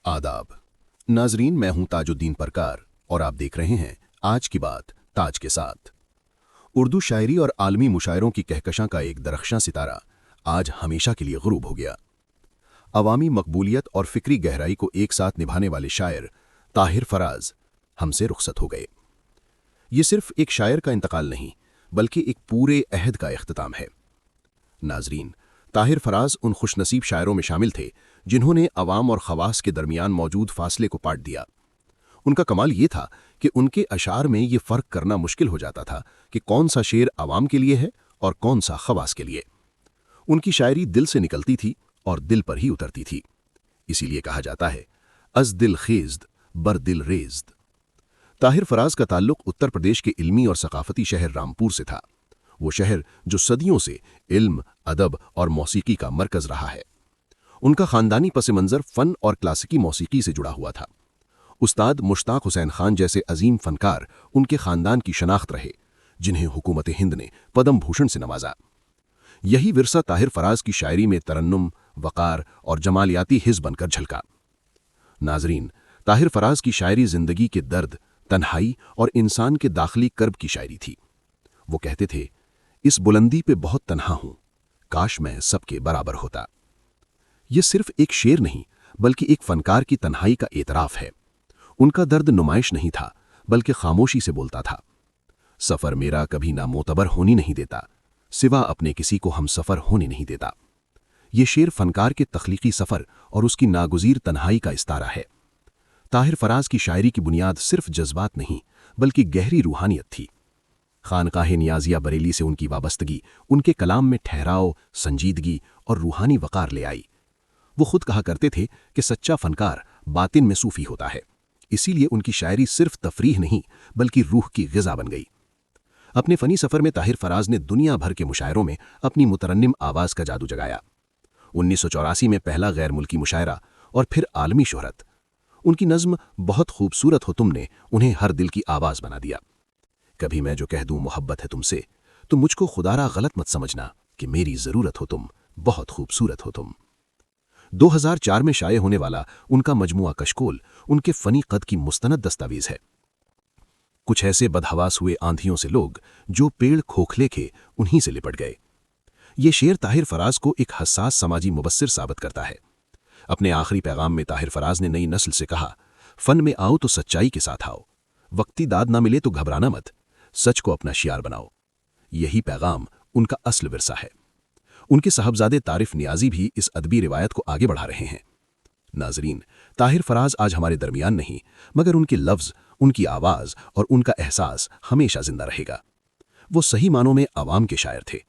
आदाब नाजरीन, मैं हूं ताजुद्दीन परकार और आप देख रहे हैं आज की बात ताज के साथ। उर्दू शायरी और आलमी मुशायरों की कहकशां का एक दरख्शां सितारा आज हमेशा के लिए गुरूब हो गया। अवामी मकबूलियत और फिक्री गहराई को एक साथ निभाने वाले शायर ताहिर फराज हमसे रुखसत हो गए। ये सिर्फ एक शायर का इंतकाल नहीं बल्कि एक पूरे अहद का इख्तिताम है। नाजरीन, ताहिर फराज उन खुशनसीब शायरों में शामिल थे जिन्होंने अवाम और खवास के दरमियान मौजूद फासले को पाट दिया। उनका कमाल ये था कि उनके अशार में ये फ़र्क करना मुश्किल हो जाता था कि कौन सा शेर अवाम के लिए है और कौन सा खवास के लिए। उनकी शायरी दिल से निकलती थी और दिल पर ही उतरती थी। इसीलिए कहा जाता है, अज दिल खेज़द बर दिल रेज़द। ताहिर फराज का ताल्लुक उत्तर प्रदेश के इल्मी और सकाफती शहर रामपुर से था। वो शहर जो सदियों से इल्म, अदब और मौसीकी का मरकज़ रहा है। उनका ख़ानदानी पस मंज़र फ़न और क्लासिकी मौसीकी से जुड़ा हुआ था। उस्ताद मुश्ताक हुसैन खान जैसे अजीम फ़नकार उनके ख़ानदान की शनाख्त रहे, जिन्हें हुकूमत हिंद ने पद्म भूषण से नवाजा। यही विरसा ताहिर फराज की शायरी में तरन्नुम, वक़ार और जमालियाती हिस्स बनकर झलका। नाजरीन, ताहिर फराज की शायरी ज़िंदगी के दर्द, तन्हाई और इंसान के दाखिली कर्ब की शायरी थी। वो कहते थे, इस बुलंदी पे बहुत तन्हा हूं, काश मैं सबके बराबर होता। ये सिर्फ एक शेर नहीं बल्कि एक फनकार की तन्हाई का एतराफ़ है। उनका दर्द नुमाइश नहीं था बल्कि खामोशी से बोलता था। सफ़र मेरा कभी ना मोतबर होनी नहीं देता, सिवा अपने किसी को हम सफ़र होने नहीं देता। ये शेर फनकार के तख्लीकी सफ़र और उसकी नागुज़ीर तन्हाई का इस्तारा है। ताहिर फराज की शायरी की बुनियाद सिर्फ जज्बात नहीं बल्कि गहरी रूहानियत थी। खानकाह नियाज़िया बरेली से उनकी वाबस्तगी उनके कलाम में ठहराव, संजीदगी और रूहानी वक़ार ले आई। वो खुद कहा करते थे कि सच्चा फनकार बातिन में सूफ़ी होता है। इसीलिए उनकी शायरी सिर्फ तफरीह नहीं बल्कि रूह की ग़िज़ा बन गई। अपने फ़नी सफ़र में ताहिर फराज ने दुनिया भर के मुशायरों में अपनी मुतरन्निम आवाज़ का जादू जगाया। 1984 में पहला गैर मुल्की मुशायरा और फिर आलमी शोहरत। उनकी नज़्म बहुत खूबसूरत हो तुमने उन्हें हर दिल की आवाज़ बना दिया। कभी मैं जो कह दूं मोहब्बत है तुमसे, तो मुझको खुदारा गलत मत समझना कि मेरी ज़रूरत हो तुम, बहुत खूबसूरत हो तुम। 2004 में शाये होने वाला उनका मजमुआ कशकोल उनके फ़नी कद की मुस्तनद दस्तावेज़ है। कुछ ऐसे बदहवास हुए आंधियों से लोग जो पेड़ खोखले थे उन्हीं से लिपट गए। ये शेर ताहिर फराज को एक हसास समाजी मुबस्सिर साबित करता है। अपने आखिरी पैगाम में ताहिर फराज ने नई नस्ल से कहा, फ़न में आओ तो सच्चाई के साथ आओ, वक्ती दाद ना मिले तो घबराना मत, सच को अपना शियार बनाओ। यही पैगाम उनका असल विरसा है। उनके साहबजादे तारिफ नियाज़ी भी इस अदबी रिवायत को आगे बढ़ा रहे हैं। नाजरीन, ताहिर फराज आज हमारे दरमियान नहीं मगर उनके लफ्ज़, उनकी आवाज़ और उनका एहसास हमेशा जिंदा रहेगा। वो सही मानों में अवाम के शायर थे।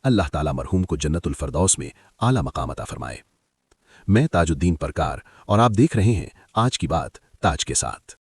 अल्लाह ताला मरहूम को जन्नतुल फरदौस में आला मकाम अता फरमाए। मैं ताजुद्दीन परकार और आप देख रहे हैं आज की बात ताज के साथ।